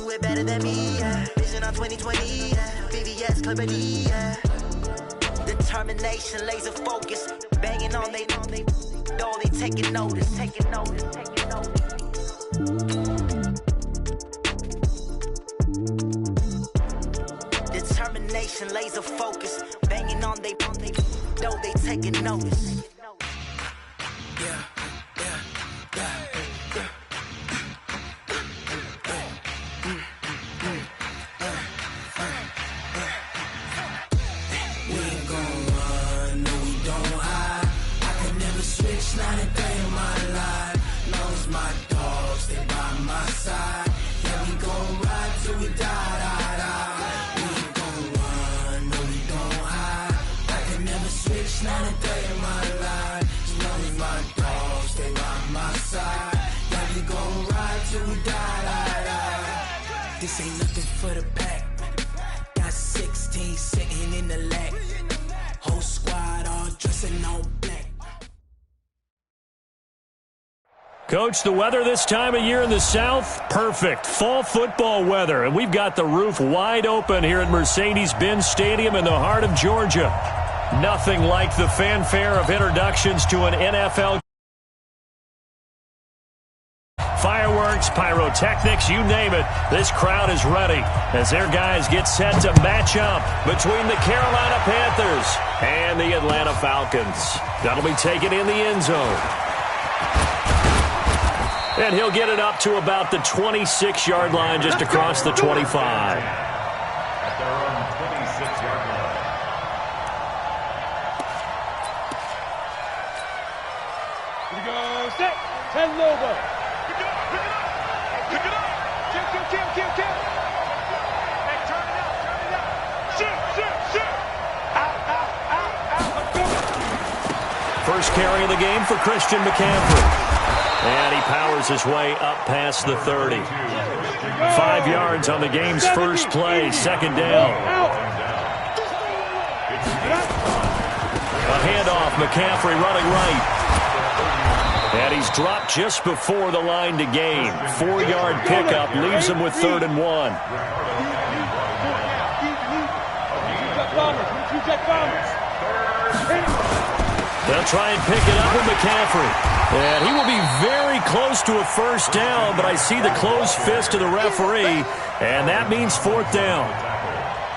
do it better than me, yeah. Vision on 2020, yeah. VVS, Liberty, yeah. Determination, laser focus. Banging on they taking notice. Determination, laser focus. Banging on they taking notice. Yeah. Not a day in my life. Long as my dogs, they by my side. Yeah, we gon' ride till we die. We ain't gon' run, no, we don't hide. I can never switch, not a day in my life. As long as my dogs, they by my side. Yeah, we gon' ride till we die. This ain't nothing for the pack. Got 16 sitting in the lag. Whole squad all dressing all black. Coach, the weather this time of year in the South, perfect. Fall football weather, and we've got the roof wide open here at Mercedes-Benz Stadium in the heart of Georgia. Nothing like the fanfare of introductions to an NFL. Fireworks, pyrotechnics, you name it, this crowd is ready as their guys get set to match up between the Carolina Panthers and the Atlanta Falcons. That'll be taken in the end zone. And he'll get it up to about the 26-yard line just across the 25. At their own 26-yard line. Here we go. Set. 10 over. Pick it up. Kill. Hey, turn it up. Shoot. Out. First carry of the game for Christian McCaffrey. And he powers his way up past the 30. 5 yards on the game's first play, second down. A handoff, McCaffrey running right. And he's dropped just before the line to gain. 4-yard pickup leaves him with 3rd and 1. They'll try and pick it up with McCaffrey. And he will be very close to a first down, but I see the closed fist of the referee, and that means 4th down.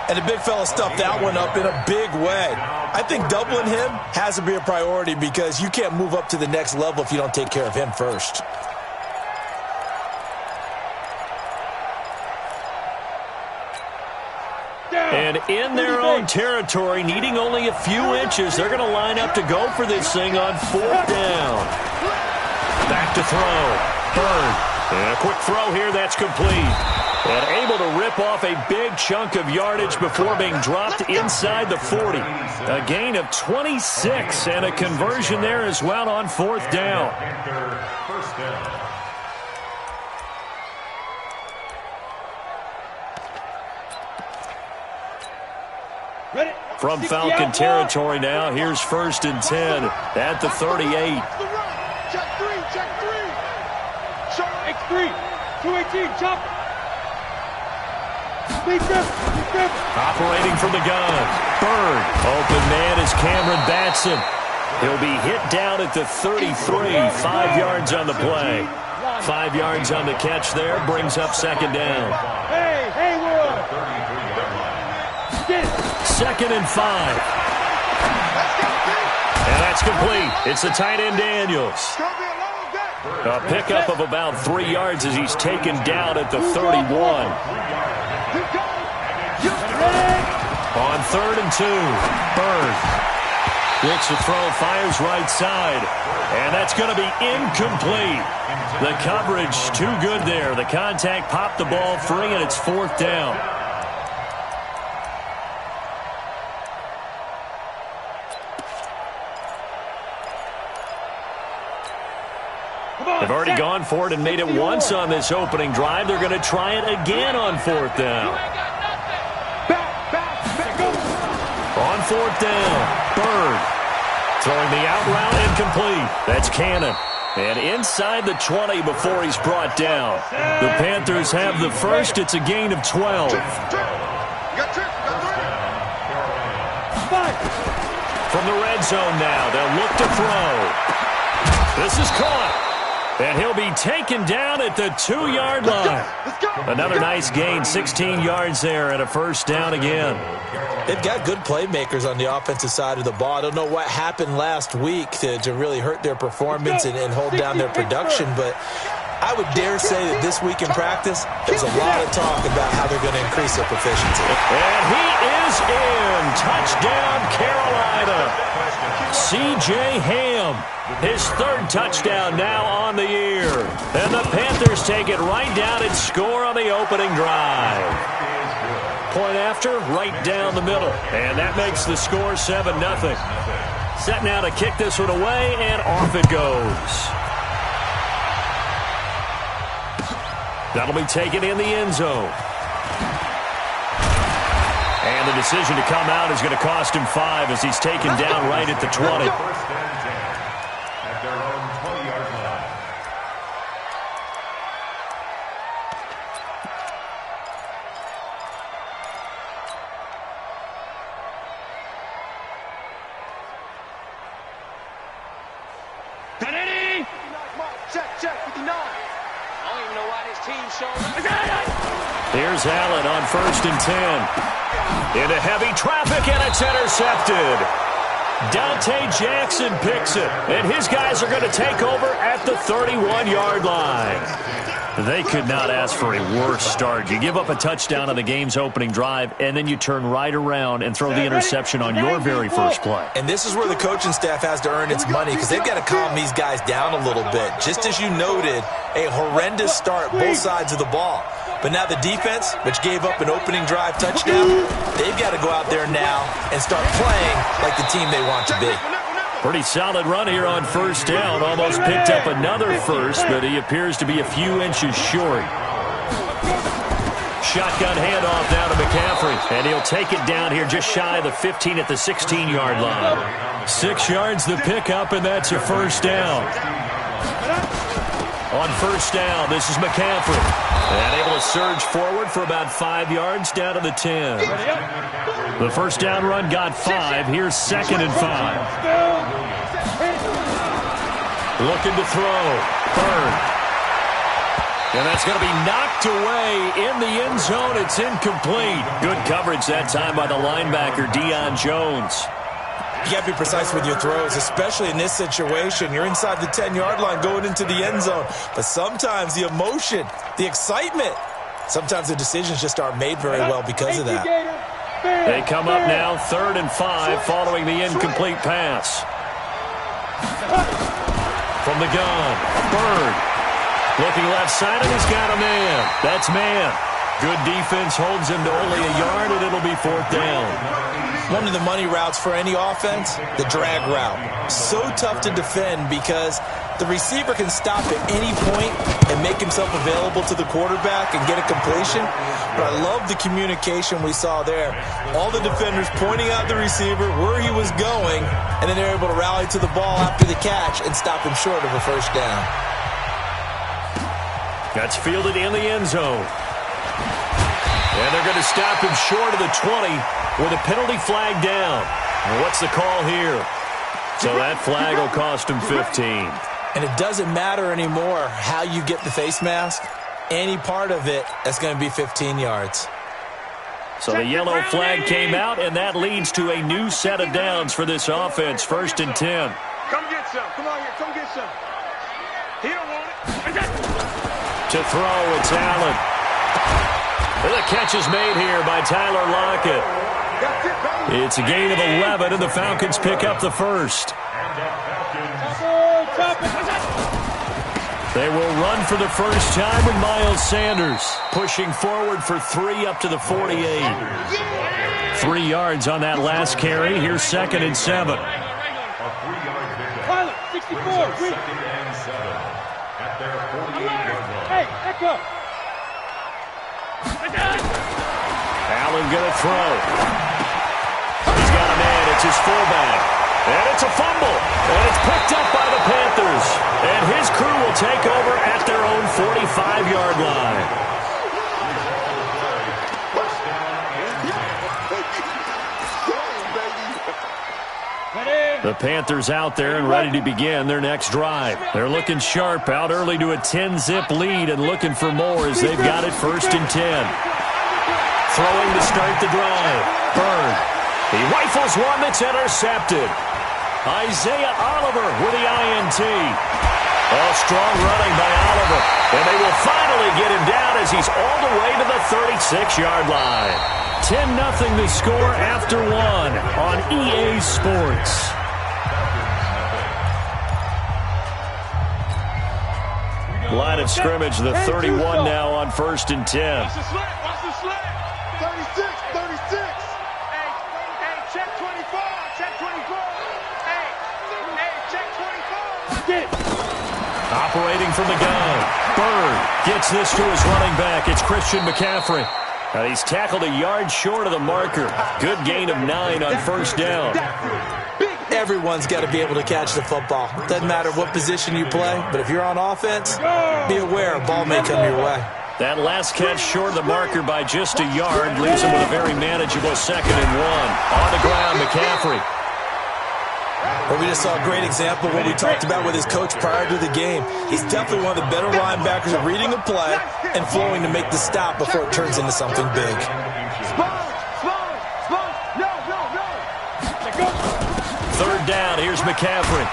And the big fella stuffed that one up in a big way. I think doubling him has to be a priority because you can't move up to the next level if you don't take care of him first. And in their own territory, needing only a few inches, they're going to line up to go for this thing on 4th down. Back to throw. Bird. And a quick throw here that's complete. And able to rip off a big chunk of yardage before being dropped inside the 40. A gain of 26 and a conversion there as well on 4th down. First down. From Falcon territory now, here's 1st and 10 at the 38. Check three. X3. 218, chop. Operating from the gun. Bird. Open man is Cameron Batson. He'll be hit down at the 33. 5 yards on the play. 5 yards on the catch there. Brings up 2nd down. Hey, Will. 2nd and 5. And that's complete. It's the tight end Daniels. A pickup of about 3 yards as he's taken down at the 31. On 3rd and 2. Bird. Looks to throw, fires right side. And that's going to be incomplete. The coverage too good there. The contact popped the ball free, and it's 4th down. They've already gone for it and made it once on this opening drive. They're going to try it again on 4th down. On 4th down, Bird throwing the out route incomplete. That's Cannon. And inside the 20 before he's brought down. The Panthers have the first. It's a gain of 12. From the red zone now, they'll look to throw. This is caught. And he'll be taken down at the 2-yard line. Another nice gain, 16 yards there, and a first down again. They've got good playmakers on the offensive side of the ball. I don't know what happened last week to really hurt their performance and hold down their production, but I would dare say that this week in practice, there's a lot of talk about how they're going to increase their proficiency. And he is in. Touchdown, Carolina. C.J. Ham, his third touchdown now on the year. And the Panthers take it right down and score on the opening drive. Point after, right down the middle. And that makes the score 7-0. Set now to kick this one away, and off it goes. That'll be taken in the end zone. And the decision to come out is going to cost him 5 as he's taken down right at the 20. First and 10 at their own 20-yard line. Check, 59. I don't even know why this team showed up. Here's Allen on first and 10. Into heavy traffic, and it's intercepted. Dante Jackson picks it, and his guys are going to take over at the 31-yard line. They could not ask for a worse start. You give up a touchdown on the game's opening drive, and then you turn right around and throw the interception on your very first play. And this is where the coaching staff has to earn its money because they've got to calm these guys down a little bit. Just as you noted, a horrendous start both sides of the ball. But now the defense, which gave up an opening drive touchdown, they've got to go out there now and start playing like the team they want to be. Pretty solid run here on first down. Almost picked up another first, but he appears to be a few inches short. Shotgun handoff now to McCaffrey, and he'll take it down here just shy of the 15 at the 16-yard line. 6 yards the pickup, and that's a first down. On first down, this is McCaffrey. And able to surge forward for about 5 yards down to the 10. The first down run got 5. Here's 2nd and 5. Looking to throw. Bird. And that's going to be knocked away in the end zone. It's incomplete. Good coverage that time by the linebacker, Deion Jones. You got to be precise with your throws, especially in this situation. You're inside the 10-yard line going into the end zone. But sometimes the emotion, the excitement, sometimes the decisions just aren't made very well because of that. They come up now 3rd and 5 following the incomplete pass. From the gun, Bird. Looking left side, and he's got a man. That's man. Good defense holds him to only a yard, and it'll be 4th down. One of the money routes for any offense, the drag route. So tough to defend because the receiver can stop at any point and make himself available to the quarterback and get a completion. But I love the communication we saw there. All the defenders pointing out the receiver, where he was going, and then they're able to rally to the ball after the catch and stop him short of a first down. That's fielded in the end zone. And they're going to stop him short of the 20 with a penalty flag down. And what's the call here? So that flag will cost him 15. And it doesn't matter anymore how you get the face mask. Any part of it, that's going to be 15 yards. So the yellow flag came out, and that leads to a new set of downs for this offense. 1st and 10. Come get some. Come on here. Come get some. He don't want it. To throw, it's Allen. And the catch is made here by Tyler Lockett. It's a gain of 11, and the Falcons pick up the first. They will run for the first time with Miles Sanders, pushing forward for 3 up to the 48. 3 yards on that last carry. Here's 2nd and 7. Pilot, 64. At their 48-yard line. Hey, echo. Allen going to throw. He's got a man. It's his fullback. And it's a fumble. And it's picked up by the Panthers. And his crew will take over at their own 45-yard line. The Panthers out there and ready to begin their next drive. They're looking sharp, out early to a 10-zip lead and looking for more as they've got it 1st and 10. Throwing to start the drive. Bird. He rifles one that's intercepted. Isaiah Oliver with the INT. Oh, strong running by Oliver. And they will finally get him down as he's all the way to the 36-yard line. 10-0 the score after one on EA Sports. Line of scrimmage, the 31 now on 1st and 10. Watch the slant. Watch the slant. 36, 36. Hey, check 24. Check 24. Hey, check 24. Get it. Operating from the gun. Bird gets this to his running back. It's Christian McCaffrey. And he's tackled a yard short of the marker. Good gain of 9 on 1st down. Everyone's got to be able to catch the football. Doesn't matter what position you play, but if you're on offense, be aware a ball may come your way. That last catch short of the marker by just a yard leaves him with a very manageable 2nd and 1. On the ground, McCaffrey. Well, we just saw a great example of what we talked about with his coach prior to the game. He's definitely one of the better linebackers at reading a play and flowing to make the stop before it turns into something big. Third down, here's McCaffrey.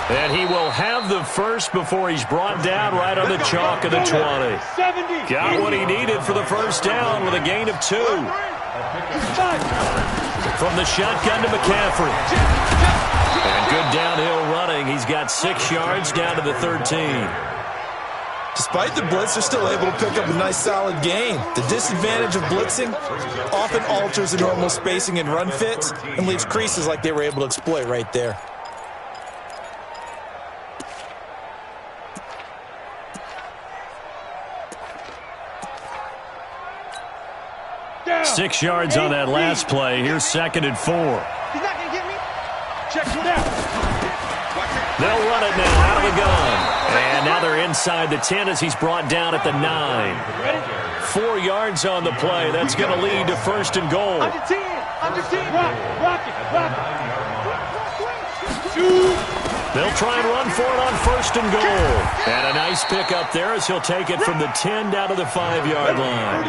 And he will have the first before he's brought down right on the chalk of the 20. Got what he needed for the 1st down with a gain of 2. From the shotgun to McCaffrey. And good downhill running. He's got 6 yards down to the 13. Despite the blitz, they're still able to pick up a nice solid gain. The disadvantage of blitzing often alters the normal spacing and run fits and leaves creases like they were able to exploit right there. Down. 6 yards on that last play. Here's 2nd and 4. He's not going to get me. Check one out. They'll run it now out of the gun. And now they're inside the 10 as he's brought down at the 9. 4 yards on the play. That's going to lead to 1st and goal. Under 10. Under 10. Rock it. They'll try and run for it on 1st and goal. And a nice pick up there as he'll take it from the 10 down to the 5-yard line.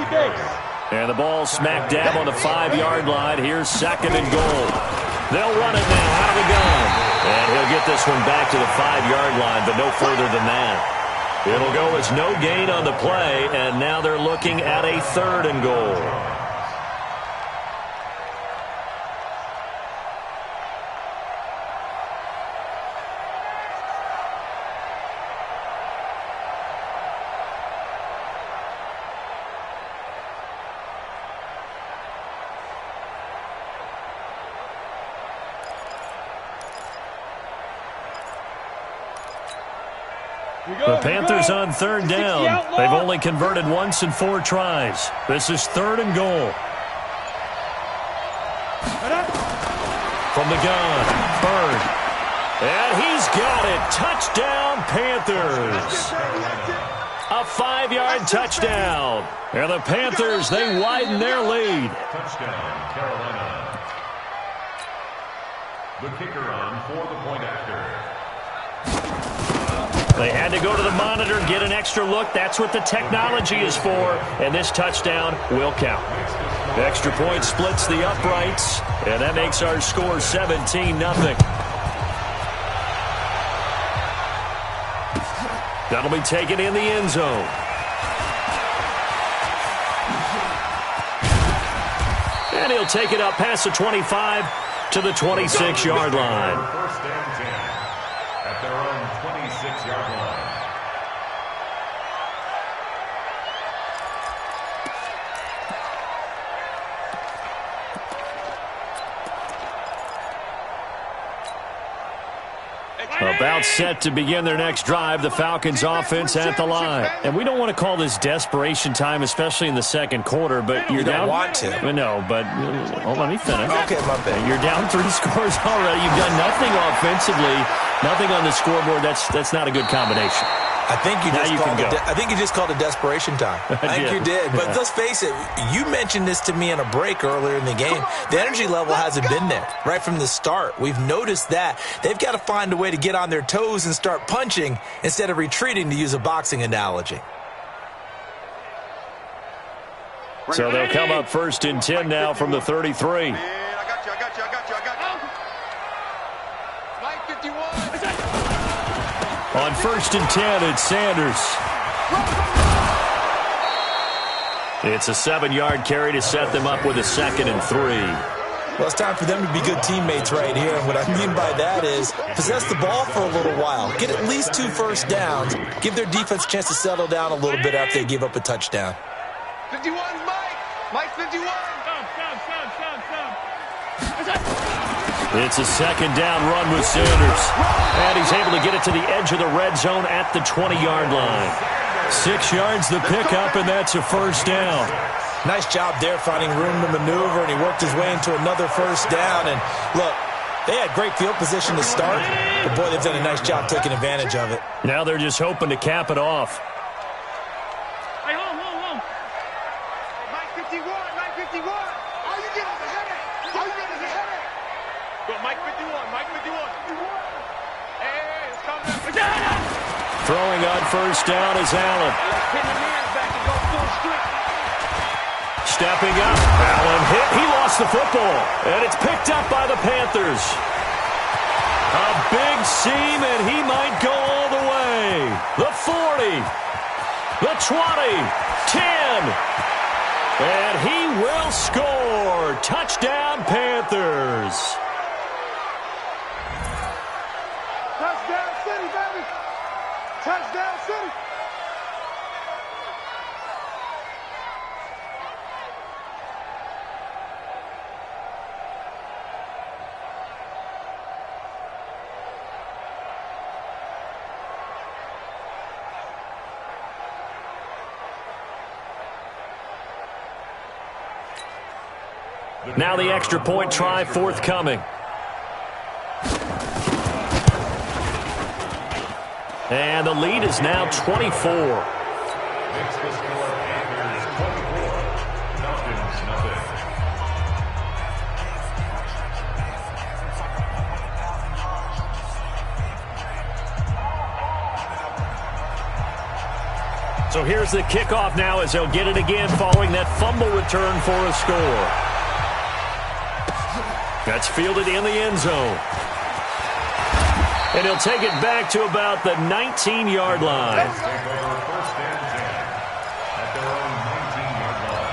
And the ball smack dab on the 5-yard line. Here's 2nd and goal. They'll run it now out of the gun. And he'll get this one back to the 5-yard line, but no further than that. It'll go as no gain on the play, and now they're looking at a 3rd and goal. The Panthers on 3rd down. They've only converted once in 4 tries. This is 3rd and goal. From the gun, Bird. And he's got it. Touchdown, Panthers. A 5-yard touchdown. And the Panthers, they widen their lead. Touchdown, Carolina. The kicker on for the point after. They had to go to the monitor and get an extra look. That's what the technology is for. And this touchdown will count. The extra point splits the uprights. And that makes our score 17-0. That'll be taken in the end zone. And he'll take it up past the 25 to the 26-yard line. 1st and 10 at their own 26-yard line. About set to begin their next drive, the Falcons offense at the line. And we don't want to call this desperation time, especially in the second quarter, but you're down. You don't want to. No, but let me finish. Okay, my bad. You're down 3 scores already. You've done nothing offensively, nothing on the scoreboard. That's not a good combination. I think you just called it desperation time. I think you did. But let's face it, you mentioned this to me in a break earlier in the game. The energy level hasn't been there right from the start. We've noticed that. They've got to find a way to get on their toes and start punching instead of retreating, to use a boxing analogy. So they'll come up 1st and 10 now from the 33. I got you. Mike 51. On 1st and 10, it's Sanders. It's a 7-yard carry to set them up with a 2nd and 3. Well, it's time for them to be good teammates right here. And what I mean by that is possess the ball for a little while. Get at least 2 first downs. Give their defense a chance to settle down a little bit after they give up a touchdown. 51, Mike. Mike 51. It's a 2nd down run with Sanders. And he's able to get it to the edge of the red zone at the 20-yard line. 6 yards the pickup, and that's a 1st down. Nice job there finding room to maneuver, and he worked his way into another 1st down. And look, they had great field position to start, but boy, they've done a nice job taking advantage of it. Now they're just hoping to cap it off. Hey, hold. Mike 51. All you get is a headache. Go, Mike 51. Hey, it's coming. Throwing on 1st down is Allen. Stepping up, Allen hit. He lost the football, and it's picked up by the Panthers. A big seam, and he might go all the way. The 40, the 20, 10, and he will score. Touchdown, Panthers. Touchdown City, baby. Touchdown City. Now the extra point try forthcoming. And the lead is now 24. Makes the score Panthers 24, Falcons nothing. So here's the kickoff now as they'll get it again following that fumble return for a score. That's fielded in the end zone. And he'll take it back to about the 19-yard line. Take over 1st and 10 at their own 19-yard line.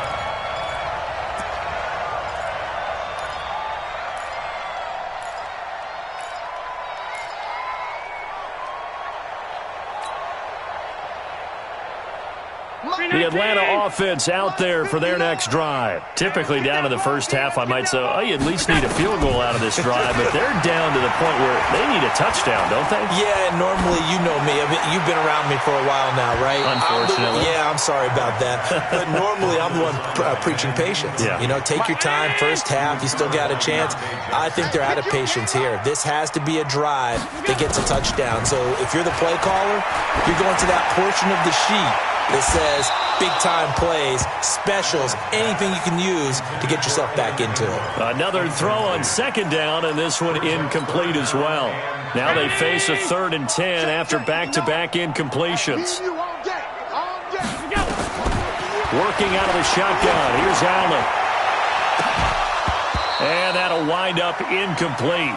The Atlanta offense out there for their next drive. Typically down in the first half, I might say, oh, you at least need a field goal out of this drive, but they're down to the point where they need a touchdown, don't they? Yeah, normally, you know me. I mean, you've been around me for a while now, right? Unfortunately. I'm sorry about that. But normally, I'm the one preaching patience. Yeah. You know, take your time. First half, you still got a chance. I think they're out of patience here. This has to be a drive that gets a touchdown. So if you're the play caller, you're going to that portion of the sheet that says big-time plays, specials, anything you can use to get yourself back into it. Another throw on 2nd down, and this one incomplete as well. Now they face a 3rd and 10 after back-to-back incompletions. Working out of the shotgun. Here's Allen. And that'll wind up incomplete.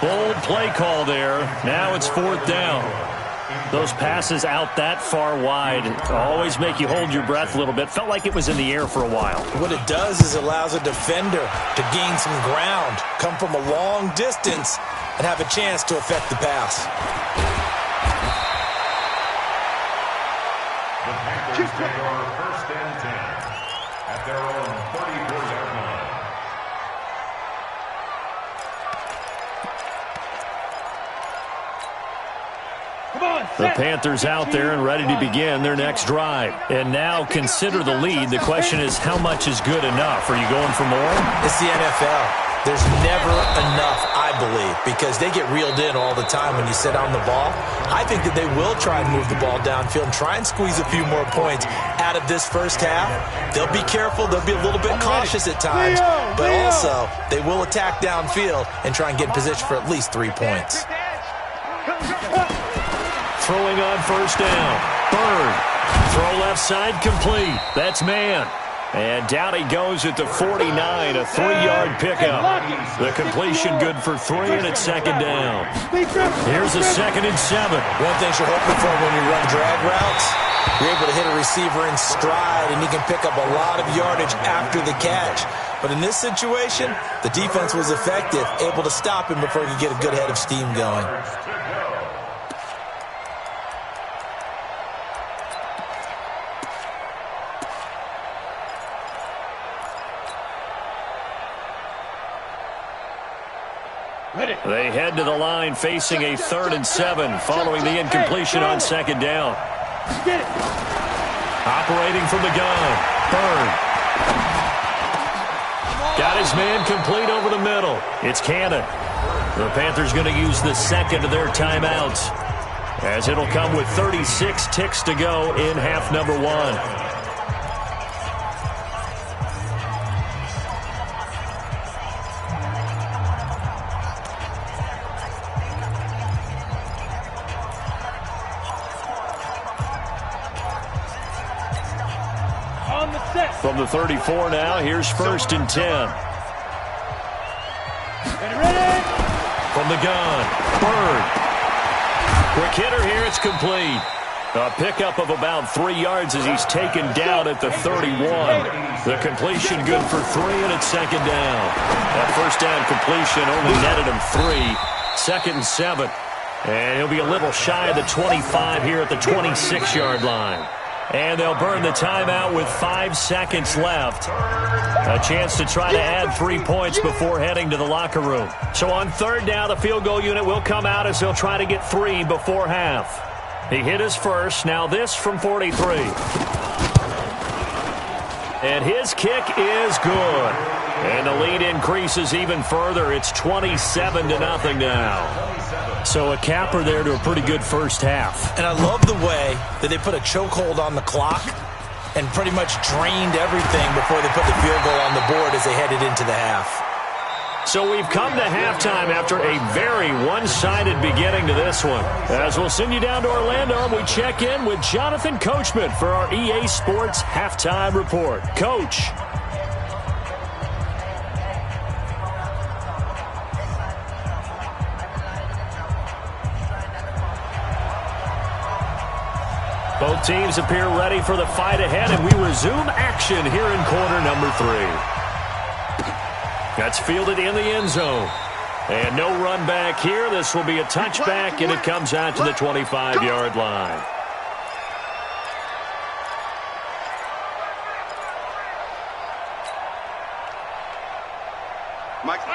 Bold play call there. Now it's 4th down. Those passes out that far wide always make you hold your breath a little bit. Felt like it was in the air for a while. What it does is it allows a defender to gain some ground, come from a long distance, and have a chance to affect the pass. The Panthers take over 1st and 10 at their own 34-yard line. The Panthers out there and ready to begin their next drive. And now consider the lead. The question is, how much is good enough? Are you going for more? It's the NFL. There's never enough, I believe, because they get reeled in all the time when you sit on the ball. I think that they will try and move the ball downfield and try and squeeze a few more points out of this first half. They'll be careful. They'll be a little bit cautious at times, but also they will attack downfield and try and get in position for at least 3 points. Throwing on first down. Bird. Throw left side complete. That's man. And down he goes at the 49, a 3-yard pickup. The completion good for 3, and it's second down. Here's a 2nd and 7. One thing you're hoping for when you run drag routes, you're able to hit a receiver in stride, and he can pick up a lot of yardage after the catch. But in this situation, the defense was effective, able to stop him before he could get a good head of steam going. They head to the line facing a 3rd and 7 following the incompletion on second down. Operating from the gun. Bird. Got his man complete over the middle. It's Cannon. The Panthers going to use the 2nd of their timeouts, as it'll come with 36 ticks to go in half number 1. From the 34 now, here's 1st and 10. From the gun, Bird. Quick hitter here, it's complete. A pickup of about 3 yards as he's taken down at the 31. The completion good for 3, and it's second down. That first down completion only netted him 3. 2nd and 7. And he'll be a little shy of the 25 here at the 26-yard line. And they'll burn the timeout with 5 seconds left. A chance to try to add 3 points before heading to the locker room. So on 3rd down, the field goal unit will come out as they'll try to get 3 before half. He hit his first. Now this from 43. And his kick is good. And the lead increases even further. It's 27-0 now. So a capper there to a pretty good first half. And I love the way that they put a chokehold on the clock and pretty much drained everything before they put the field goal on the board as they headed into the half. So we've come to halftime after a very one-sided beginning to this one. As we'll send you down to Orlando, we check in with Jonathan Coachman for our EA Sports Halftime Report. Coach. Both teams appear ready for the fight ahead, and we resume action here in quarter number 3. That's fielded in the end zone. And no run back here. This will be a touchback, and it comes out to the 25-yard line.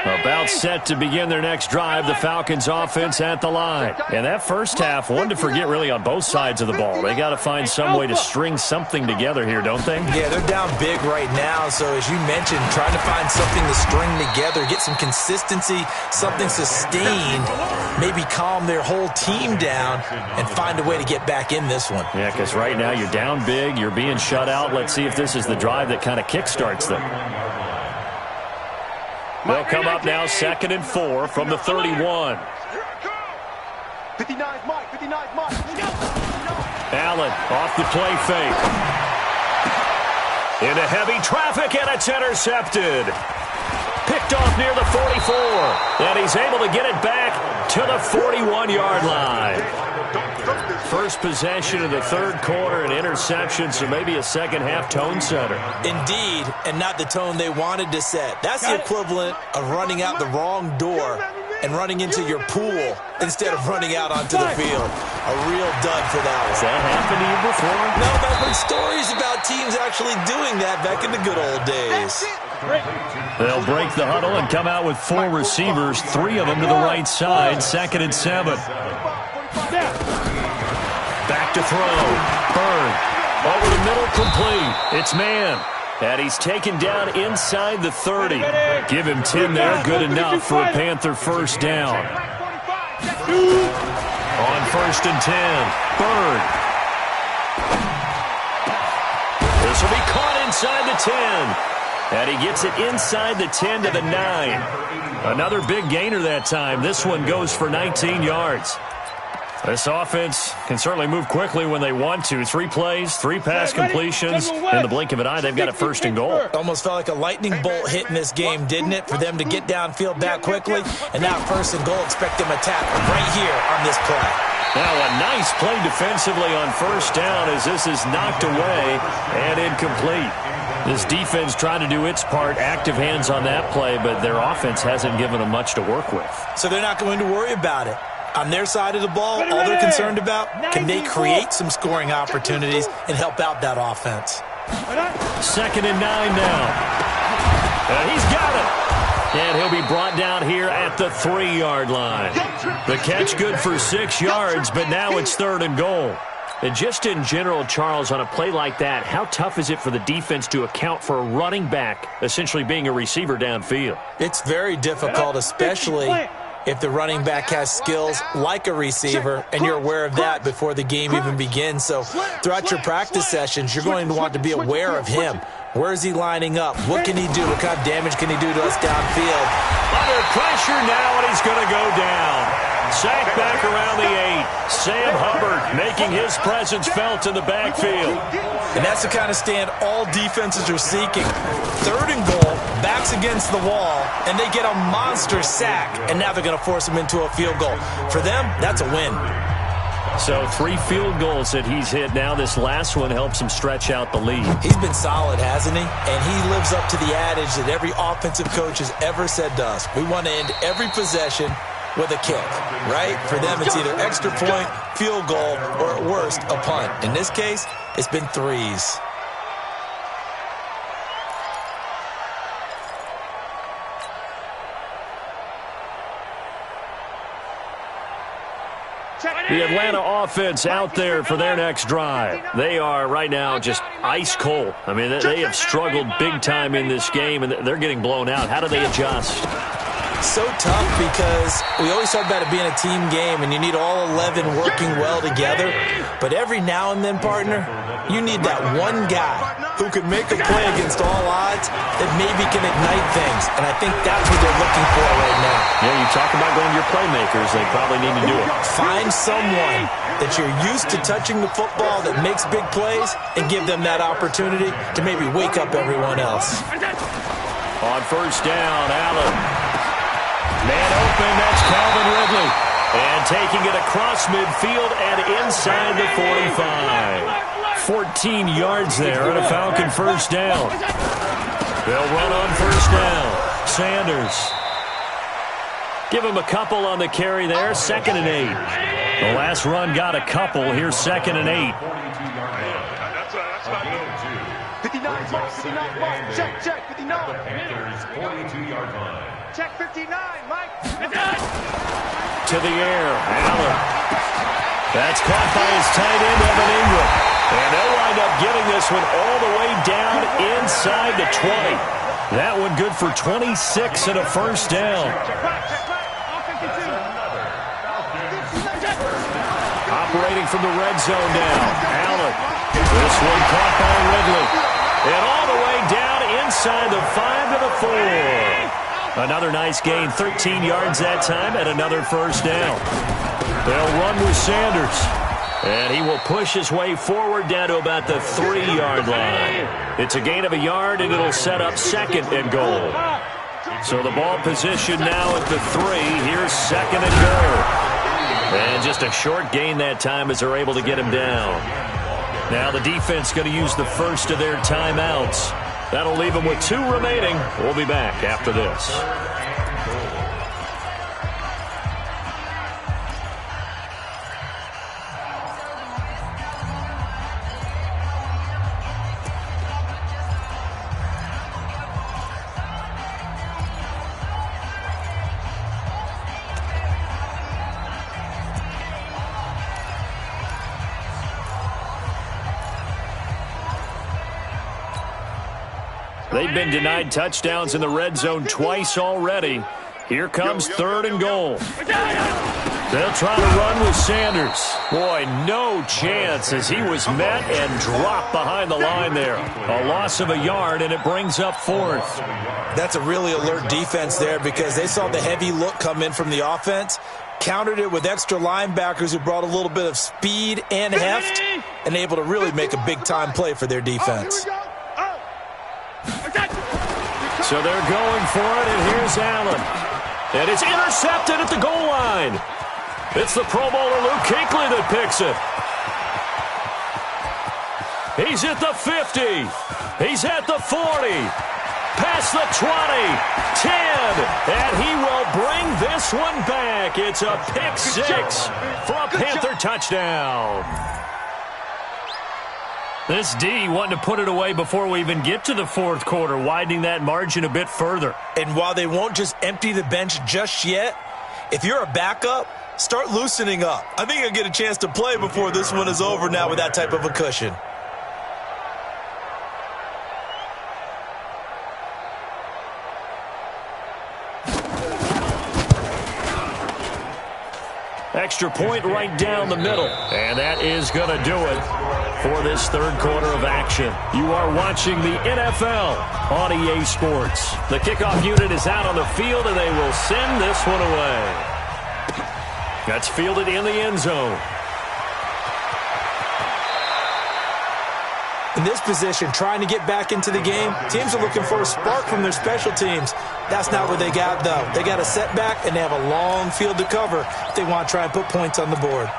About set to begin their next drive, the Falcons offense at the line. And that first half, one to forget really on both sides of the ball. They got to find some way to string something together here, don't they? Yeah, they're down big right now. So as you mentioned, trying to find something to string together, get some consistency, something sustained, maybe calm their whole team down and find a way to get back in this one. Yeah, because right now you're down big, you're being shut out. Let's see if this is the drive that kind of kickstarts them. They'll come up now 2nd and 4 from the 31. 59's Mike. 59's Mike. Allen off the play fake. Into heavy traffic, and it's intercepted. Picked off near the 44. And he's able to get it back to the 41-yard line. First possession of the 3rd quarter, an interception, so maybe a second-half tone setter. Indeed, and not the tone they wanted to set. That's the equivalent of running out the wrong door and running into your pool instead of running out onto the field. A real dud for that one. Has that happened to you before? No, but I've heard stories about teams actually doing that back in the good old days. They'll break the huddle and come out with 4 receivers, 3 of them to the right side, 2nd and 7. Back to throw. Byrne. Over the middle, complete. It's man. And he's taken down inside the 30. Give him 10 there. Good enough for a Panther first down. On 1st and 10. Byrne. This will be caught inside the 10. And he gets it inside the 10 to the 9. Another big gainer that time. This one goes for 19 yards. This offense can certainly move quickly when they want to. 3 plays, 3 pass completions. In the blink of an eye, they've got a 1st and goal. Almost felt like a lightning bolt hit in this game, didn't it? For them to get downfield that quickly. And now 1st and goal, expect them to tackle right here on this play. Now a nice play defensively on 1st down as this is knocked away and incomplete. This defense trying to do its part, active hands on that play, but their offense hasn't given them much to work with. So they're not going to worry about it. On their side of the ball, all they're concerned about, can they create some scoring opportunities and help out that offense? 2nd and 9 now. And he's got it. And he'll be brought down here at the 3-yard line. The catch good for 6 yards, but now it's 3rd and goal. And just in general, Charles, on a play like that, how tough is it for the defense to account for a running back essentially being a receiver downfield? It's very difficult, especially if the running back has skills like a receiver, and you're aware of that before the game even begins. So throughout your practice sessions, you're going to want to be aware of him. Where is he lining up? What can he do? What kind of damage can he do to us downfield? Under pressure now, and he's going to go down. Sacked back around the 8. Sam Hubbard making his presence felt in the backfield. And that's the kind of stand all defenses are seeking. 3rd and goal, backs against the wall, and they get a monster sack, and now they're going to force him into a field goal. For them, that's a win. So 3 field goals that he's hit now. This last one helps him stretch out the lead. He's been solid, hasn't he? And he lives up to the adage that every offensive coach has ever said to us. We want to end every possession with a kick, right? For them, it's either extra point, field goal, or at worst, a punt. In this case, it's been 3s. The Atlanta offense out there for their next drive. They are right now just ice cold. I mean, they have struggled big time in this game, and they're getting blown out. How do they adjust? So tough because we always talk about it being a team game and you need all 11 working well together. But every now and then, partner, you need that one guy who can make a play against all odds that maybe can ignite things. And I think that's what they're looking for right now. Yeah, you talk about going to your playmakers. They probably need to do it. Find someone that you're used to touching the football that makes big plays and give them that opportunity to maybe wake up everyone else. On 1st down, Allen. Man open, that's Calvin Ridley. And taking it across midfield and inside the 45. 14 yards there and a Falcon first down. They'll run on 1st down. Sanders. Give him a couple on the carry there. 2nd and 8. The last run got a couple. Here's 2nd and 8. That's not good. 59, Mark, 59, Mark. Check, 59. Panthers 42-yard line. Check 59, Mike. To the air, Allen. That's caught by his tight end, Evan Ingram. And they'll wind up getting this one all the way down inside the 20. That one good for 26 and a first down. Operating from the red zone now, Allen. This one caught by Ridley. And all the way down inside the 5 to the 4. Another nice gain, 13 yards that time, and another first down. They'll run with Sanders. And he will push his way forward down to about the 3-yard line. It's a gain of a yard, and it'll set up 2nd and goal. So the ball position now at the 3. Here's 2nd and goal. And just a short gain that time as they're able to get him down. Now the defense going to use the first of their timeouts. That'll leave them with 2 remaining. We'll be back after this. They've been denied touchdowns in the red zone twice already. Here comes 3rd and goal. They'll try to run with Sanders. Boy, no chance as he was met and dropped behind the line there. A loss of a yard, and it brings up 4th. That's a really alert defense there because they saw the heavy look come in from the offense, countered it with extra linebackers who brought a little bit of speed and heft, and able to really make a big-time play for their defense. So they're going for it, and here's Allen. And it's intercepted at the goal line. It's the Pro Bowler Luke Kuechly that picks it. He's at the 50. He's at the 40. Past the 20. 10. And he will bring this one back. It's a pick 6 for a Panther touchdown. This D wanting to put it away before we even get to the 4th quarter, widening that margin a bit further. And while they won't just empty the bench just yet, if you're a backup, start loosening up. I think you'll get a chance to play before this one is over now with that type of a cushion. Extra point right down the middle. And that is going to do it for this 3rd quarter of action. You are watching the NFL on EA Sports. The kickoff unit is out on the field, and they will send this one away. That's fielded in the end zone. In this position, trying to get back into the game, teams are looking for a spark from their special teams. That's not what they got, though. They got a setback, and they have a long field to cover if they want to try and put points on the board.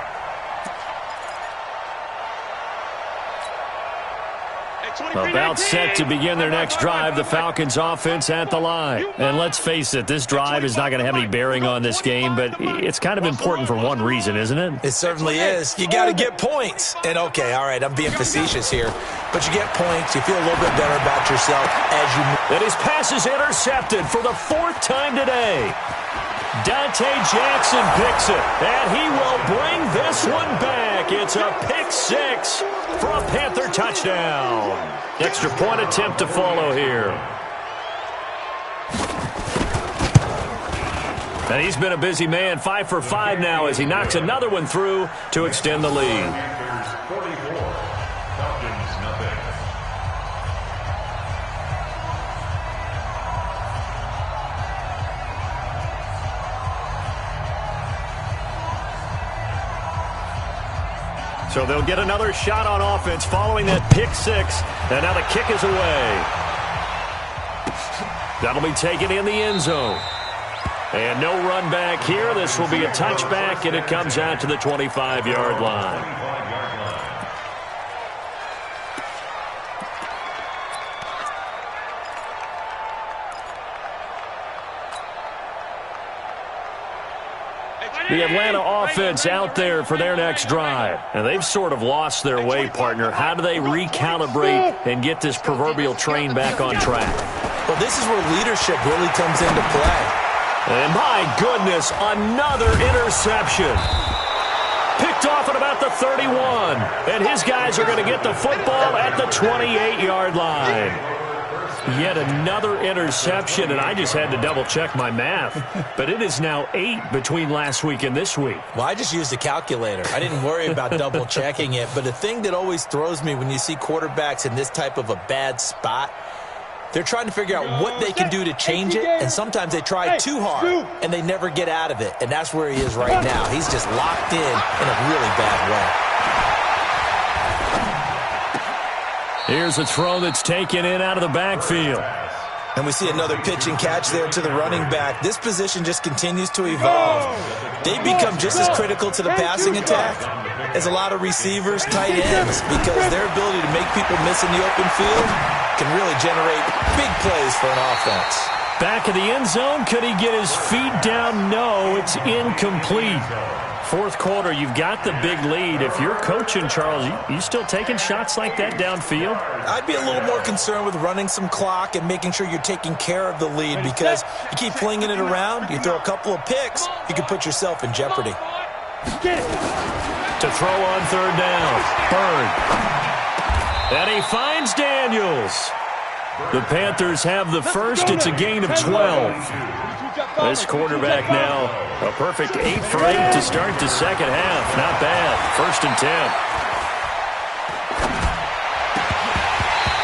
About set to begin their next drive, the Falcons offense at the line. And let's face it, this drive is not going to have any bearing on this game, but it's kind of important for one reason, isn't it? It certainly is. You got to get points. And okay, all right, I'm being facetious here, but you get points, you feel a little bit better about yourself as you move. And his pass is intercepted for the 4th time today. Dante Jackson picks it, and he will bring this one back. It's a pick 6 for a Panther touchdown. Extra point attempt to follow here. And he's been a busy man, 5 for 5 now as he knocks another one through to extend the lead. So they'll get another shot on offense following that pick 6. And now the kick is away. That'll be taken in the end zone. And no run back here. This will be a touchback, and it comes out to the 25-yard line. The Atlanta offense out there for their next drive. And they've sort of lost their way, partner. How do they recalibrate and get this proverbial train back on track? Well, this is where leadership really comes into play. And my goodness, another interception. Picked off at about the 31. And his guys are going to get the football at the 28-yard line. Yet another interception, and I just had to double-check my math. But it is now 8 between last week and this week. Well, I just used a calculator. I didn't worry about double-checking it. But the thing that always throws me when you see quarterbacks in this type of a bad spot, they're trying to figure out what they can do to change it, and sometimes they try too hard, and they never get out of it. And that's where he is right now. He's just locked in a really bad way. Here's a throw that's taken in out of the backfield. And we see another pitch and catch there to the running back. This position just continues to evolve. They become just as critical to the passing attack as a lot of receivers, tight ends, because their ability to make people miss in the open field can really generate big plays for an offense. Back of the end zone, could he get his feet down? No, it's incomplete. 4th quarter, you've got the big lead. If you're coaching, Charles, you still taking shots like that downfield? I'd be a little more concerned with running some clock and making sure you're taking care of the lead, because you keep flinging it around, you throw a couple of picks, you can put yourself in jeopardy. To throw on 3rd down, Bird. And he finds Daniels. The Panthers have the first. It's a gain of 12. This quarterback now, a perfect 8 for 8 to start the second half. Not bad. 1st and 10.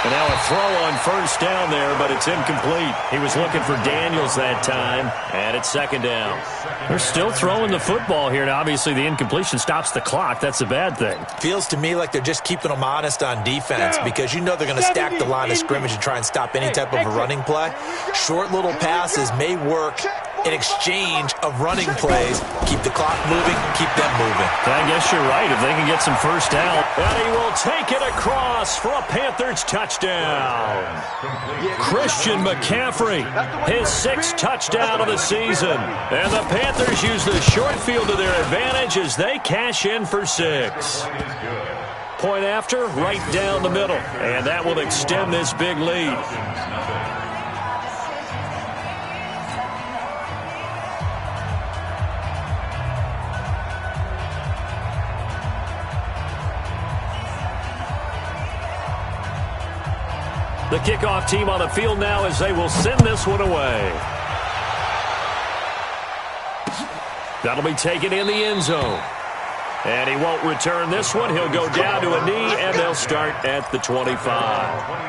And now a throw on 1st down there, but it's incomplete. He was looking for Daniels that time, and it's 2nd down. They're still throwing the football here, and obviously the incompletion stops the clock. That's a bad thing. Feels to me like they're just keeping them honest on defense because you know they're going to stack the line of scrimmage and try and stop any type of a running play. Short little passes may work in exchange of running plays. Keep the clock moving, keep them moving. I guess you're right. If they can get some 1st down. And he will take it across for a Panthers touchdown. Christian McCaffrey, his 6th touchdown of the season. And the Panthers use the short field to their advantage as they cash in for 6. Point after, right down the middle. And that will extend this big lead. The kickoff team on the field now as they will send this one away. That'll be taken in the end zone. And he won't return this one. He'll go down to a knee, and they'll start at the 25.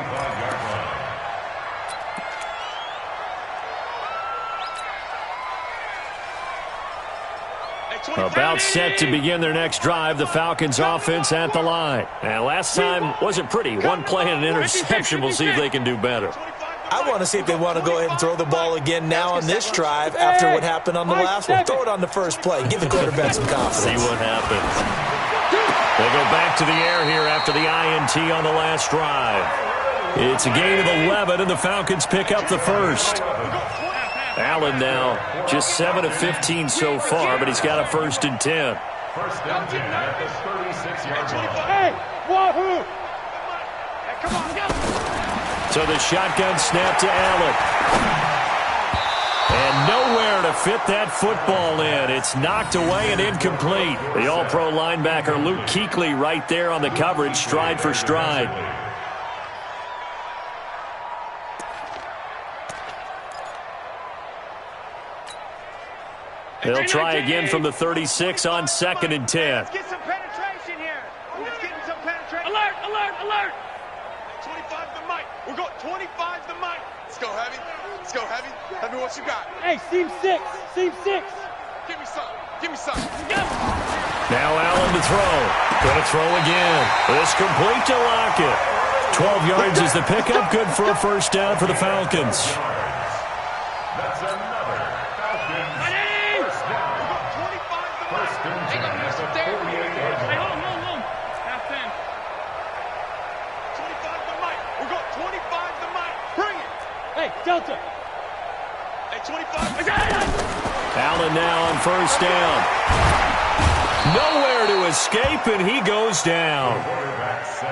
About set to begin their next drive, the Falcons offense at the line. And last time wasn't pretty. One play and an interception. We'll see if they can do better. I want to see if they want to go ahead and throw the ball again now on this drive after what happened on the last one. Throw it on the first play. Give the quarterback some confidence. See what happens. They go back to the air here after the INT on the last drive. It's a gain of 11, and the Falcons pick up the first. Allen now just 7 of 15 so far, but he's got a 1st and 10. 1st and 10 at the 36-yard line. Hey, wahoo! Hey, come on, go! So the shotgun snap to Allen. And nowhere to fit that football in. It's knocked away and incomplete. The All-Pro linebacker Luke Kuechly right there on the coverage, stride for stride. They'll try again from the 36 on 2nd and 10. Let's get some penetration here. Let's get some penetration. Alert, alert, alert. 25 the mic. We're going 25 the mic. Let's go heavy. Let's go heavy. Tell me what you got. Hey, seam 6. Seam 6. Give me some. Give me some. Go. Now Allen to throw. Going to throw again. This complete to Lockett. 12 yards is the pickup. Good for a 1st down for the Falcons. That's another Falcons first down. 1st and 10 at the 48-yard line. Hey, hold. Half 10. 25 the mic. We're going 25 the mic. Bring it. Hey, Delta. Hey, 25. Allen now on 1st down. Nowhere to escape, and he goes down.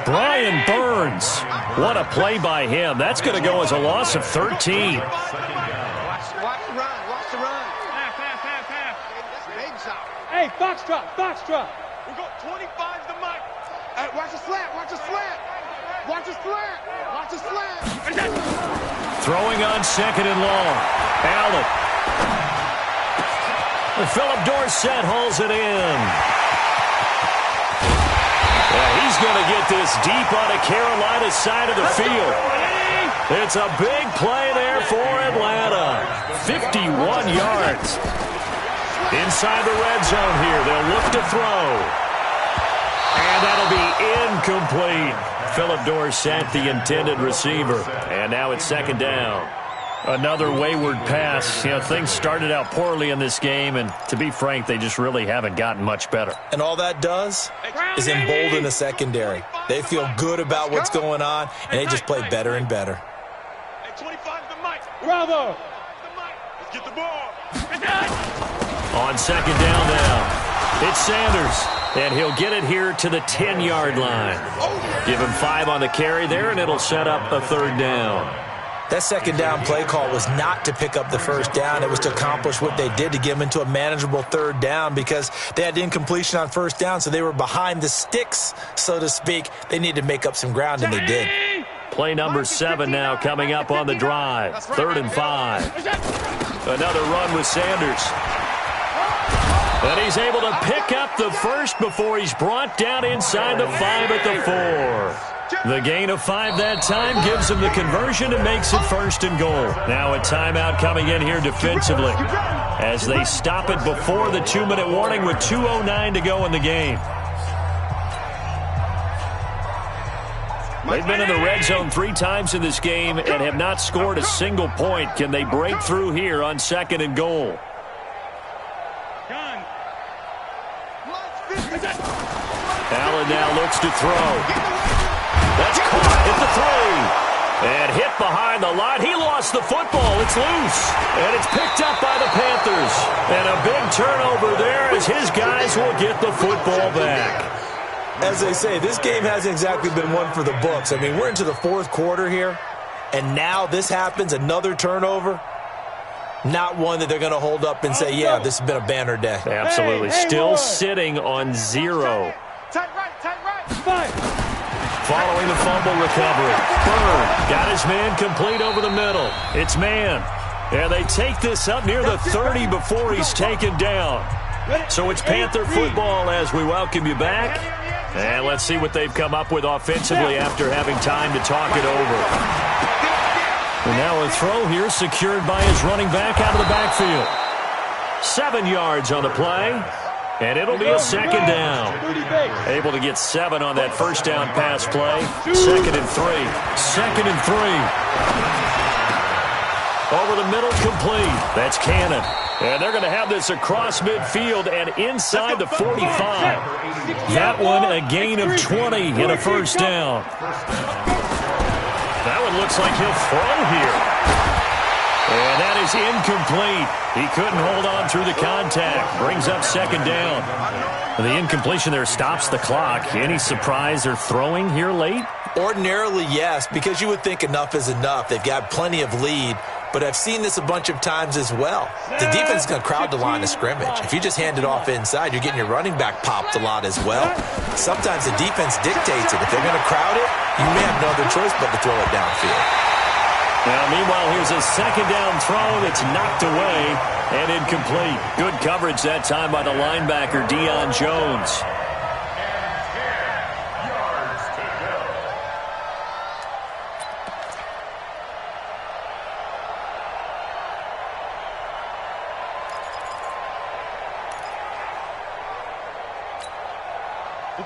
Brian Burns. What a play by him. That's going to go as a loss of 13. Watch the run. Watch the run. Half. That's big shot. Hey, Foxtrot. We got 25 the mic. Hey, watch the slant. Watch the slant. Watch the slant. Watch the slant. Throwing on 2nd and long. Allen. Philip Dorsett hauls it in. Yeah, he's going to get this deep on the Carolina side of the field. It's a big play there for Atlanta. 51 yards. Inside the red zone here. They'll look to throw. And that'll be incomplete. Philip Dorsett, the intended receiver. And now it's 2nd down. Another wayward pass. You know, things started out poorly in this game, and to be frank, they just really haven't gotten much better. And all that does is embolden the secondary. They feel good about what's going on, and they just play better and better. Hey, 25 the mic. Bravo. Let's get the ball. On 2nd down now, it's Sanders, and he'll get it here to the 10-yard line. Give him 5 on the carry there, and it'll set up a 3rd down. That 2nd down play call was not to pick up the 1st down. It was to accomplish what they did, to get them into a manageable 3rd down, because they had incompletion on 1st down, so they were behind the sticks, so to speak. They needed to make up some ground, and they did. Play number 7 now coming up on the drive. 3rd and 5. Another run with Sanders. And he's able to pick up the first before he's brought down inside the 5 at the 4. The gain of 5 that time gives him the conversion and makes it 1st and goal. Now a timeout coming in here defensively as they stop it before the 2-minute warning with 2:09 to go in the game. They've been in the red zone 3 times in this game and have not scored a single point. Can they break through here on 2nd and goal? Allen now looks to throw. That's caught at the 3. And hit behind the line. He lost the football. It's loose. And it's picked up by the Panthers. And a big turnover there as his guys will get the football back. As they say, this game hasn't exactly been one for the books. I mean, we're into the 4th quarter here, and now this happens, another turnover. Not one that they're going to hold up and say, yeah, this has been a banner day. Absolutely. Still sitting on 0. Tight right. Following the fumble recovery. Bird got his man complete over the middle. It's man. And they take this up near the 30 before he's taken down. So it's Panther football as we welcome you back. And let's see what they've come up with offensively after having time to talk it over. And now a throw here secured by his running back out of the backfield. 7 yards on the play. And it'll be a 2nd down. Able to get 7 on that 1st down pass play. 2nd and 3. 2nd and 3. Over the middle, complete. That's Cannon. And they're going to have this across midfield and inside the 45. That one a gain of 20 and a 1st down. That one looks like he'll throw here. And that is incomplete. He couldn't hold on through the contact. Brings up 2nd down. The incompletion there stops the clock. Any surprise they're throwing here late? Ordinarily, yes, because you would think enough is enough. They've got plenty of lead, but I've seen this a bunch of times as well. The defense is going to crowd the line of scrimmage. If you just hand it off inside, you're getting your running back popped a lot as well. Sometimes the defense dictates it. If they're going to crowd it, you may have no other choice but to throw it downfield. Now, meanwhile, here's a 2nd down throw that's knocked away and incomplete. Good coverage that time by the linebacker, Deion Jones.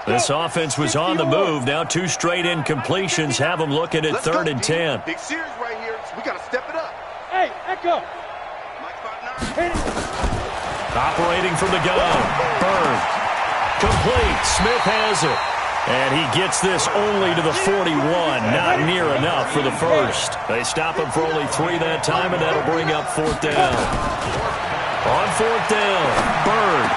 This offense was on the move. Now 2 straight incompletions have them looking at 3rd and 10. Big series right here. We got to step it up. Hey, Echo. Operating from the gun. Bird. Complete. Smith has it. And he gets this only to the 41. Not near enough for the 1st. They stop him for only 3 that time, and that'll bring up 4th down. On 4th down, Bird.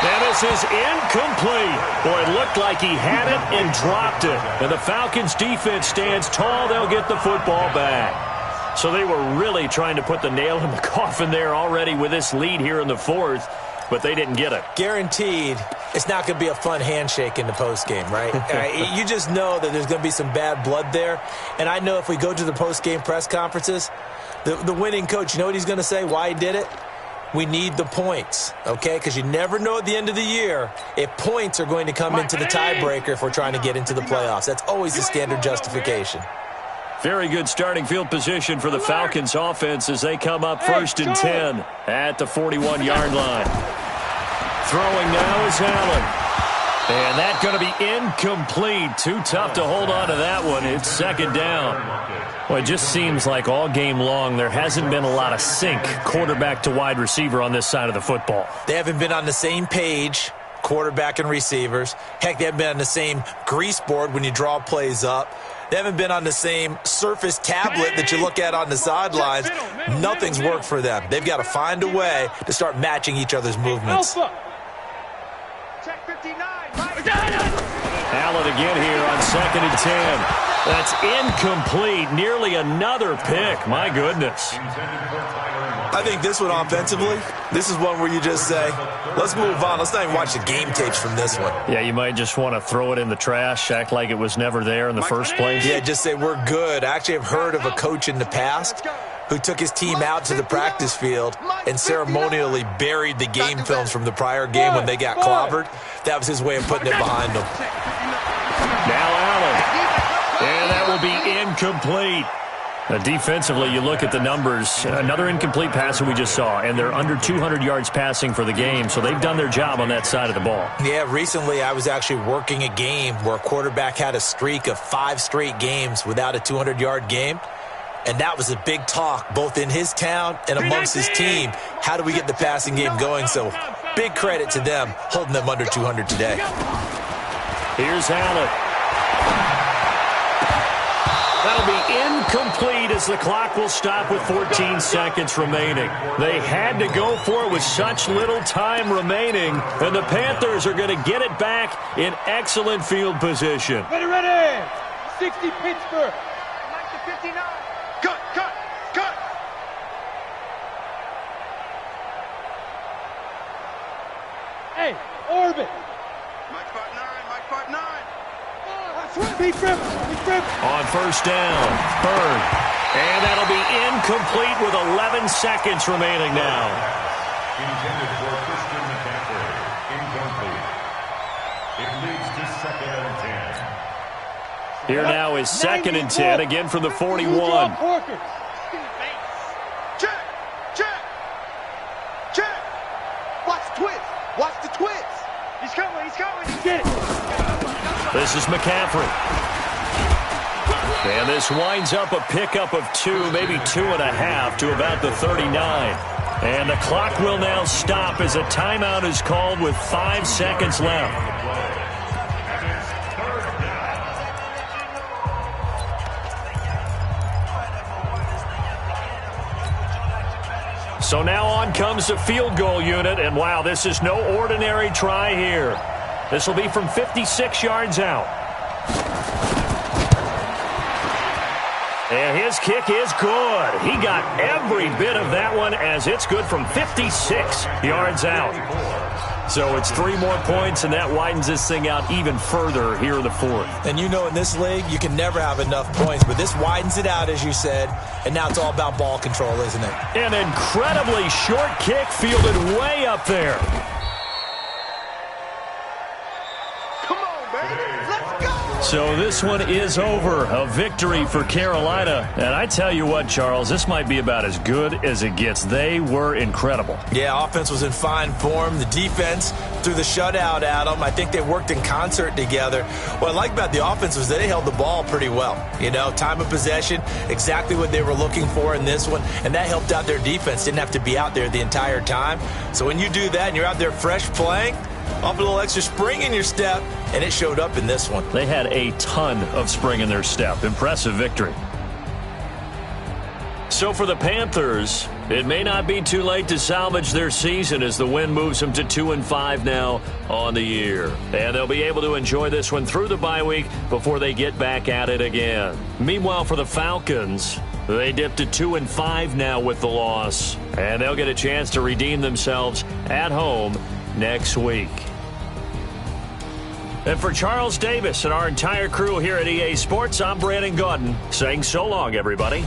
And this is incomplete. Boy, it looked like he had it and dropped it. And the Falcons' defense stands tall. They'll get the football back. So they were really trying to put the nail in the coffin there already with this lead here in the 4th, but they didn't get it. Guaranteed, it's not going to be a fun handshake in the postgame, right? You just know that there's going to be some bad blood there. And I know if we go to the postgame press conferences, the winning coach, you know what he's going to say, why he did it? We need the points, okay? Because you never know at the end of the year if points are going to come into the tiebreaker if we're trying to get into the playoffs. That's always the standard justification. Very good starting field position for the Falcons offense as they come up 1st and 10 at the 41-yard line. Throwing now is Allen. And that's going to be incomplete. Too tough to hold on to that one. It's 2nd down. Well, it just seems like all game long there hasn't been a lot of sync quarterback to wide receiver on this side of the football. They haven't been on the same page, quarterback and receivers. Heck, they haven't been on the same grease board when you draw plays up. They haven't been on the same surface tablet that you look at on the sidelines. Nothing's worked for them. They've got to find a way to start matching each other's movements. Check 59. Allen again here on 2nd and 10. That's incomplete. Nearly another pick. My goodness. I think this one offensively, this is one where you just say, let's move on. Let's not even watch the game tapes from this one. Yeah, you might just want to throw it in the trash, act like it was never there in the first place. Yeah, just say we're good. I actually have heard of a coach in the past who took his team out to the practice field and ceremonially buried the game films from the prior game when they got clobbered. That was his way of putting it behind them. Now Allen. And that will be incomplete. Defensively, you look at the numbers. Another incomplete pass that we just saw, and they're under 200 yards passing for the game, so they've done their job on that side of the ball. Yeah, recently I was actually working a game where a quarterback had a streak of 5 straight games without a 200-yard game, and that was a big talk both in his town and amongst his team. How do we get the passing game going? So big credit to them holding them under 200 today. Here's Allen. That'll be incomplete as the clock will stop with 14 seconds remaining. They had to go for it with such little time remaining, and the Panthers are going to get it back in excellent field position. Ready. 60 Pittsburgh. 59. Cut. Hey, orbit. Mike 5'9". On first down, Bird. And that'll be incomplete with 11 seconds remaining now. Intended for Christian McCaffrey. Incomplete. It leads to 2nd and 10. Here now is 2nd and 10, again from the 41. Check. Watch the twist. He's coming. Get it. This is McCaffrey. And this winds up a pickup of 2, maybe 2.5 to about the 39. And the clock will now stop as a timeout is called with 5 seconds left. So now on comes the field goal unit, and wow, this is no ordinary try here. This will be from 56 yards out. And his kick is good. He got every bit of that one as it's good from 56 yards out. So it's 3 more points, and that widens this thing out even further here in the 4th. And you know in this league, you can never have enough points, but this widens it out, as you said, and now it's all about ball control, isn't it? An incredibly short kick fielded way up there. So this one is over. A victory for Carolina. And I tell you what, Charles, this might be about as good as it gets. They were incredible. Yeah, offense was in fine form. The defense threw the shutout at them. I think they worked in concert together. What I like about the offense was that they held the ball pretty well. You know, time of possession, exactly what they were looking for in this one. And that helped out their defense. Didn't have to be out there the entire time. So when you do that and you're out there fresh playing, off a little extra spring in your step, and it showed up in this one. They had a ton of spring in their step. Impressive victory. So for the Panthers, it may not be too late to salvage their season as the win moves them to 2-5 now on the year. And they'll be able to enjoy this one through the bye week before they get back at it again. Meanwhile, for the Falcons, they dipped to 2-5 now with the loss. And they'll get a chance to redeem themselves at home next week. And for Charles Davis and our entire crew here at EA Sports, I'm Brandon Gaudin saying so long, everybody.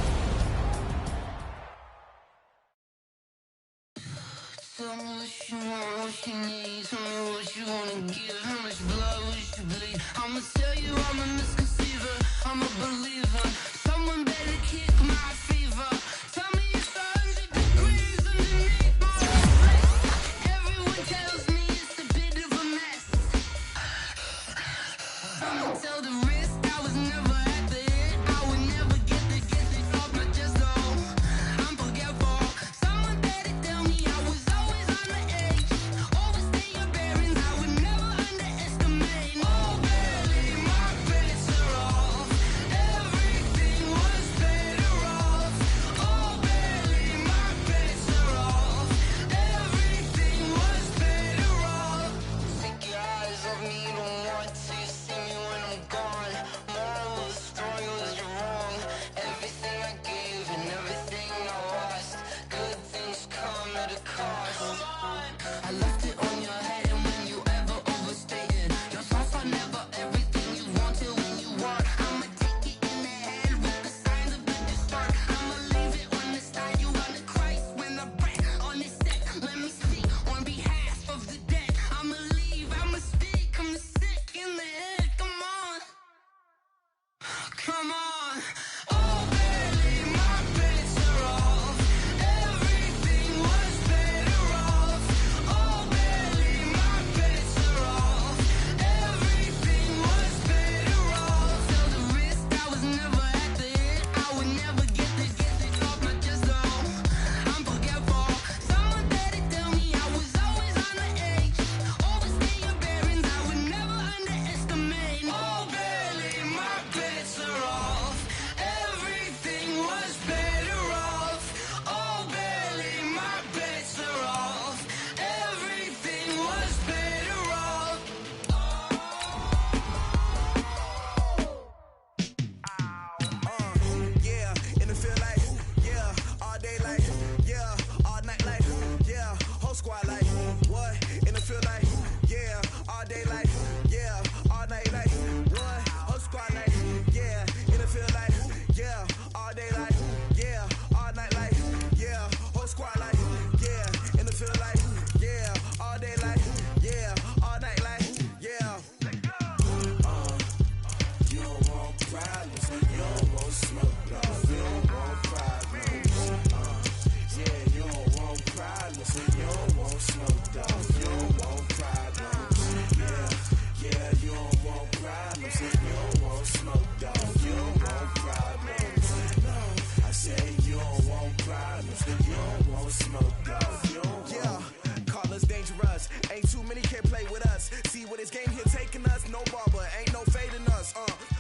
problems. You don't want smoke, dog. Yeah, call us dangerous. Ain't too many can play with us. See what this game here taking us. No barber, ain't no fading us.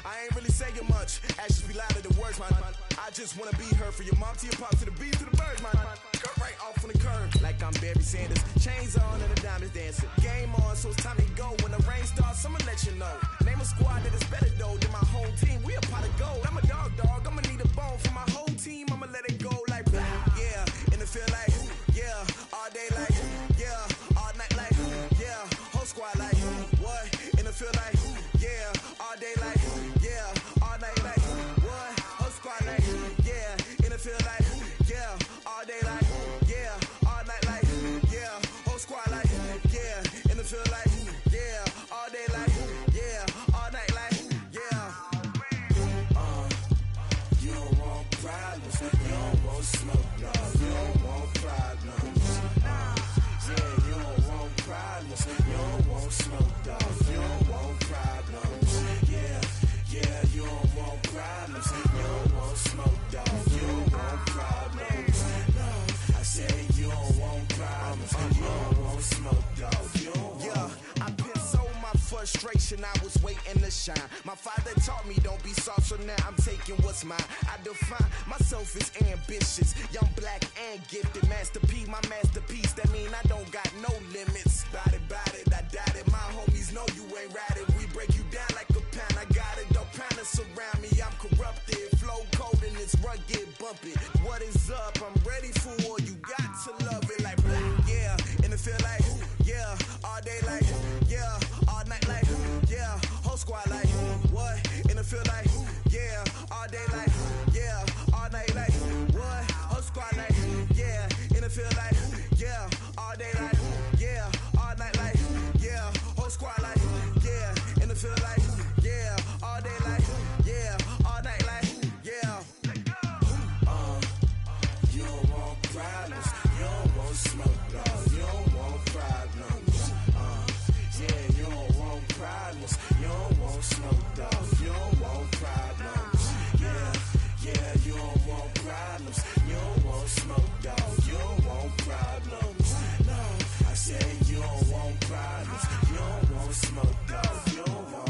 I ain't really saying much. Actions be louder than words, man. I just wanna be heard for your mom to your pop to the beat to the birds, man. Cut right off on the curb, like I'm Barry Sanders. Chains on and the diamonds dancing. Game on, so it's time to go. When the rain starts, I'ma let you know. Name a squad that is better though than my home team. We a pot of gold. I'm a dog. I'ma need a bone for my whole team. I'ma let it go like yeah. In the field like yeah. All day like yeah. All night like yeah. Whole squad like what? In the field like yeah. All day like yeah. All night like what? Whole squad like yeah. In the field like yeah. All day like yeah. All night like yeah. Whole squad like yeah. In the field like yeah. All day like yeah. All night like yeah. You don't want problems. You don't want smoke, no. You don't want problems. Yeah, you don't want problems. You don't want smoke, dog. You don't want problems. Yeah, you don't want problems. You don't want smoke, dog. You don't want problems. No, I said you don't want problems. You don't want smoke, dog. You don't want. Yeah, I've been so my frustration, I was waiting to shine. My father taught me don't be soft, so now I'm taking what's mine. I define myself as ambitious, young, black, and gifted. Master P, my masterpiece. That mean I don't got no limits. Bout it, I doubt it. My homies know you ain't ratted. We break you down like a pound. I got it, don't pound us around me. I'm corrupted, flow cold and it's rugged, bumpy. What is up? I'm ready for war. You got to love it like yeah. In the field like yeah. All day like yeah. All night like yeah. Whole squad like what? In the field like yeah. All day like yeah. All night like what? Whole squad like yeah. In the field like yeah. All day like yeah. All night like yeah. Whole squad like yeah. In the field like yeah. All day like yeah. All night like yeah. You don't want problems. You don't want smoke, dog. You don't want problems. Yeah, you don't want problems. You don't want smoke, dog. You don't want problems. Yeah, you don't want problems. You don't want smoke, dog. You don't want problems. No, I said you don't want problems. You don't want smoke, dog. You don't want.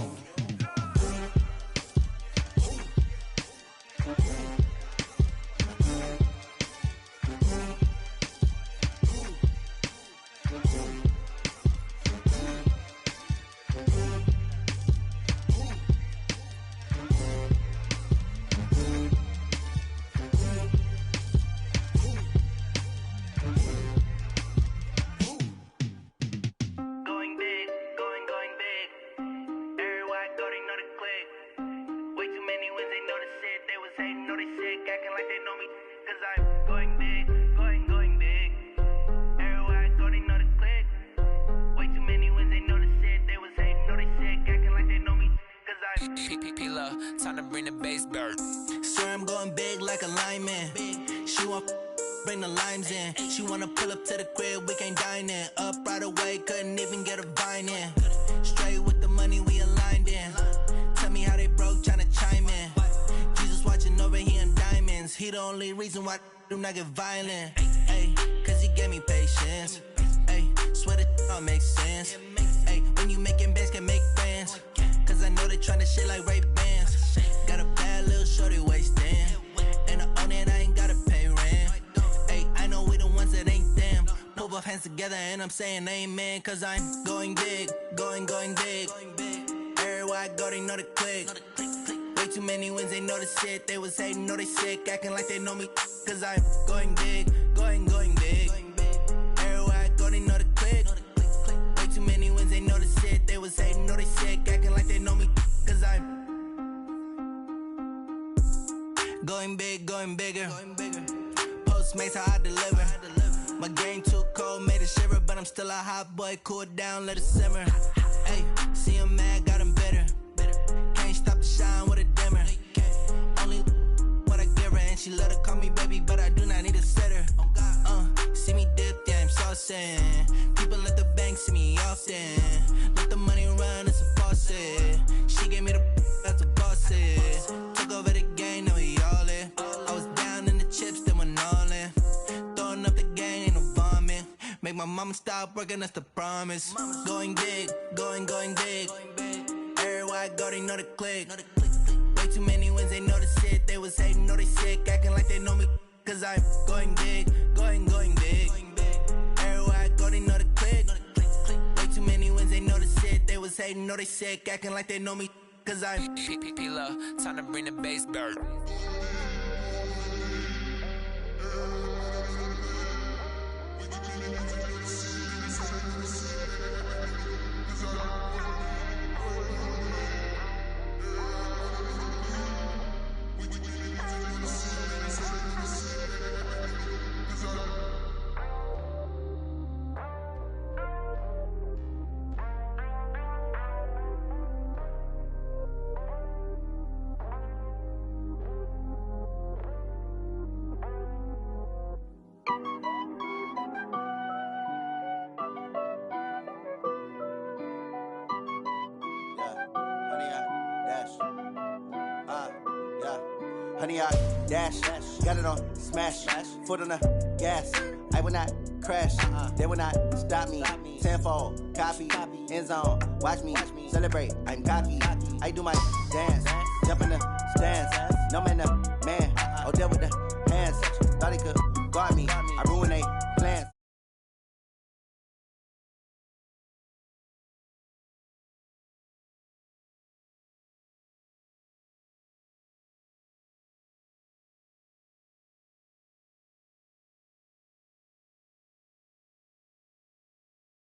Going big, going big. Everywhere I go, they know the click. Way too many wins, they know the shit. They was hating, know they sick, acting like they know me. Cause I'm going big, going big. Everywhere I go, they know the click. Way too many wins, they know the shit. They was hating, know they sick, acting like they know me. Cause I'm P-P-P-Love, time to bring the bass bird. swear I'm going big like a lineman. She want bring the limes in. She wanna pull up to the crib, we can't dine in. Up right away, couldn't even get a vine in. Straight with the money, we aligned in. Tell me how they broke, tryna chime in. Jesus watching over here in diamonds. He the only reason why I do not get violent. Ayy, cause he gave me patience. Ayy, swear that all makes sense. Ayy, when you making bands, can make friends. Cause I know they tryna shit like Ray-Bans. Got a bad little shorty wasting. And I own it, I ain't gotta pay rent. Ayy, I know we the ones that ain't them. Pull both hands together and I'm saying amen. Cause I'm going big, going big. Everywhere I go, they know the click. Way too many wins, they know the shit. They was hating, know they sick, acting like they know me. Cause I'm going big, going big. Everywhere I go, they know the click. Way too many wins, they know the shit. They was hating, know they sick, acting like they know me. Cause I'm going big, going bigger. Postmates, how I deliver. My game too cold, made it shiver. But I'm still a hot boy, cool it down, let it simmer. Ayy, see him mad, got him bitter. Can't stop the shine with a dimmer. Only what I give her, and she love to call me baby, but I do not need a sitter. See me dip, yeah, I'm saucing. People at the bank see me often. Let the money run, it's a faucet. She gave me the that's a boss is. Took over the game, now we all in. I was down in the chips, then went all in. Mama stop working, that's the promise. Going big, going big. Everywhere I go, they know the click. Way too many wins, they know the shit. They was hating, know they sick, acting like they know me. Cause I'm going big, going big. Everywhere I go, they know the click. Way too many wins, they know the shit. They was hating, know they sick, acting like they know me. Cause I'm P-P-P-Love, time to bring the bass bird. Honey, I dash, got it on smash, foot on the gas. I will not crash, they will not stop me. Tenfold, copy, end zone, watch me celebrate. I'm cocky, I do my dance, jump in the stands. No man, the man, oh, there with the hands. Thought he could guard me, I ruin they